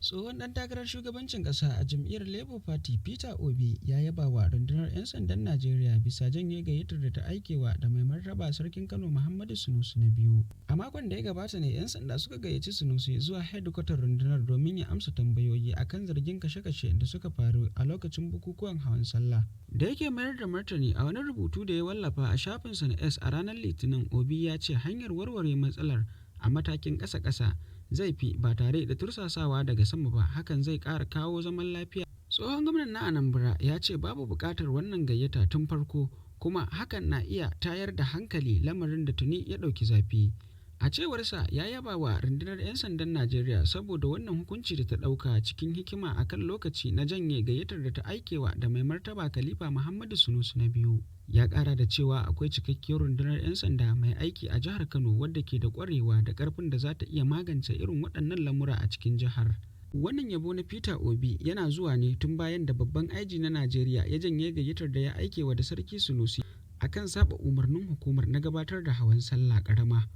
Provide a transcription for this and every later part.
Tsohon ɗan takarar shugabancin ƙasa a jam'iyyar Labour Party Peter Obi ya yaba wa rundunar 'yan sandan Najeriya bisa janye gayyatar da ta aikewa da mai martaba Sarkin Kano Muhammadu Sunusi na biyu. A makon da ya gabata ne 'yan sanda suka gayyaci Sunusi zuwa hedikwatar rundunar domin ya amsa tambayoyi akan zargin kashe-kashe da suka faru a lokacin bukukuwan hawan sallah. Da yake mayar da martani a wani rubutu da ya wallafa a shafinsa na X a ranar Litinin, Obi ya ce hanyar warware matsalar a matakin ƙasa-ƙasa zai fi ba tare da tursasawa daga sama ba, hakan zai ƙara kawo zaman lafiya. Tsohon gwamnan na Anambra ya ce babu buƙatar wannan gayyata tun farko, kuma hakan na iya tayar da hankali, lamarin da tuni ya ɗauki zafi. A cewarsa, ya yaba wa rundunar 'yan sandan Najeriya saboda wannan hukunci da ta ɗauka cikin hikima akan lokaci na janye gayyatar da ta aikewa da mai martaba Khalifa Muhammadu Sunusi na biyu. Ya ƙara da cewa akwai cikakkiyar rundunar 'yan sanda mai aiki a jihar Kano wadda ke da ƙwarewa da ƙarfin da za ta iya magance irin waɗannan lamura a cikin jihar. Wannan yabo na Peter Obi yana zuwa ne tun bayan da babban IG na Najeriya ya janye gayyatar da ya aikewa da Sarki Sunusi akan saba umarnin hukumar na gabatar da hawan sallah ƙarama,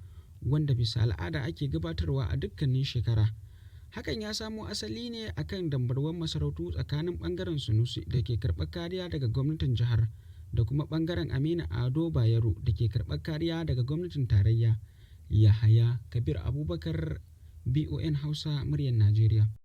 wanda bisa al'ada ake gabatarwa a dukkanin shekara. Hakan ya samo asali ne akan dambarwar masarautu tsakanin ɓangaren Sunusi da ke karɓar kariya daga gwamnatin jihar da kuma ɓangaren Aminu Ado Bayero da ke karɓar kariya daga gwamnatin tarayya. Yahaya Kabir Abubakar, BON Hausa, muryar Najeriya.